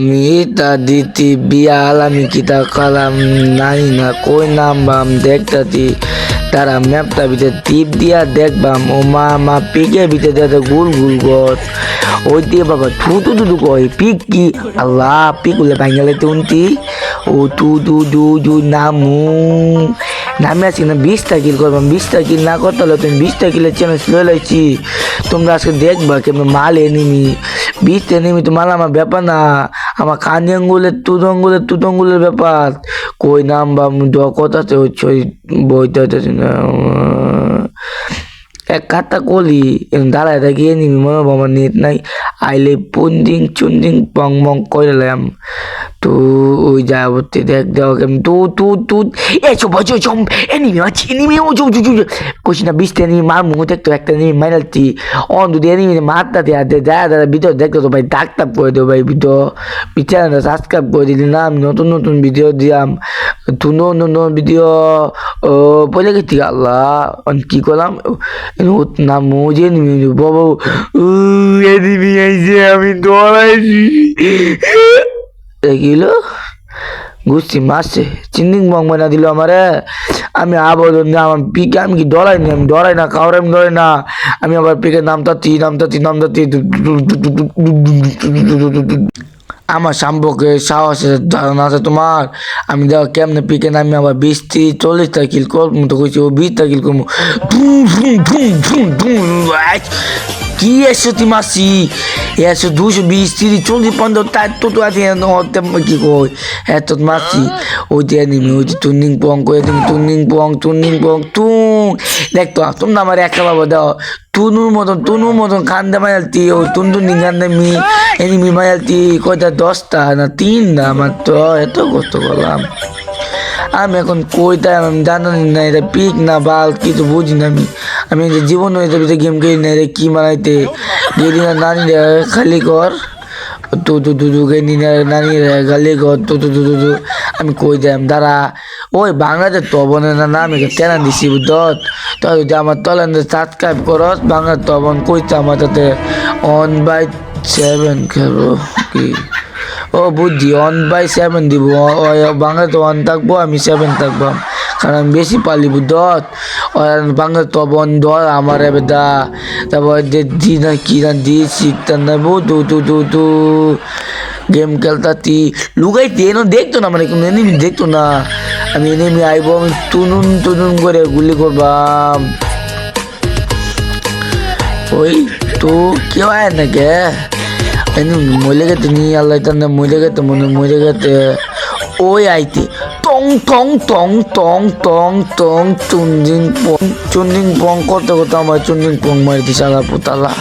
মিতা দিতি বিয়াল আমি কিতা কালাম নাই না কই নাম বাম দেখতাতি তারা ম্যাপটা ভিতরে টিপ দিয়া দেখবাম ও মা মা পিকে ভিতরে দেখতে গুল গুল গত ওই দিয়ে বাবা থু তু তু কই পিক কি আল্লাহ পিক উলে ভাঙালে তুনতি ও তু তু দু দু নামু নামে আছি না 20টা কিল করবাম 20টা কিল না করতে হলে তুমি 20টা কিলের চ্যালেঞ্জ লয়ে লাইছি তোমরা আজকে দেখবা কেমন মাল এনিমি 20 এনিমি তো মাল আমার ব্যাপার না আমার কানি আঙ্গুলের তুতঙ্গুলের ব্যাপার কই নাম বা কথাতে হচ্ছে ওই বইটা না এক কাটা কলি দাঁড়ায় থাকি এনিমি মনে আমার নেট নাই আইলে পুন্দিং চুন্দিং পং মং করলাম তো ওই যাবতে দেখ দেওয়া কেমন তু এসো বছর চম এনিমি আছে এনিমি ও কইছি না 20টা এনিমি মার মুখ দেখতো একটা এনিমি মাইনালতি অন যদি এনিমি মারতা দেয়া দাদা ভিতর দেখতো তো ভাই ডাক্তার করে দেবো ভাই ভিতর সাবস্ক্রাইব করে দিলি না আমি নতুন ভিডিও দিলাম নতুন ভিডিও ও বলে গেছি আল্লাহ কি করলাম না মুজে এনিমি বাবু এনিমি আইছে আমি দৌড়াইছি এগুলো গুছি মাসে চিন্দিং বং বানা দিল আমারে আমি আবদন না আমার পিকে আমি কি ডরাই না কাউরে আমি ডরাই না আমি আবার পিকে নামতাছি আমার সম্পর্কে সাহসের ধারণা আছে তোমার আমি দেখো কেমনে পিকে নামি আবার 20-40টা কিল করবো তো কইছি ও 20টা কিল করবো কি এসো তুই মাসি এসো 220-30-40-50 তার তো আছে কি কই এত মাসি ওই দিয়ে নিমি ওই টুনিং পং করে তুমি টুনিং পং দেখতো তোমরা আমার একটা বাবা দাও তুনুর মতন কান্দে মায়ালতি ও টুনটুনি কান্দে এনিমি মায়ালতি কয়টা 10টা না 3টা আমার তো এত কষ্ট করলাম আমি এখন কইতাম আমি জানি না এটা পিক না বাল কিছু বুঝি না আমি জীবন হয়েছে গেম খেলি না রে কি মারাইতে গেলি না নানি রে খালি কর তু গেলি না নানি রে খালি কর তু আমি কই দিলাম দাঁড়া ওই বাংলাদেশ তবনে না আমি কেনা দিছি বুঝত তো যদি আমার তলেন সাবস্ক্রাইব করস বাংলা তবন কইতে আমার তাতে 1/7 খেলবো কি ও বুদ্ধি 1/7 দিব বাংলা তো 1 থাকবো আমি 7 থাকবো কারণ আমি বেশি পালি বুদ্ধত বাংলা তো বন্ধ আমার বেদা তারপর দি না কি না দিয়ে শিখতাম না তু গেম খেলতাতি লুকাইতে এনো দেখতো না মানে কোনো এনিমি দেখতো না আমি এনিমি আইবো আমি তুনুন করে গুলি করবাম ওই তো কেউ আয় না কে মরে গেতে নিয়ে আল্লাহ মরে গেতে ওই আইতে টং চুন্দিং পং করতে আমার চুন্দিং পং মারি দিছে আল্লাহ পুতালা।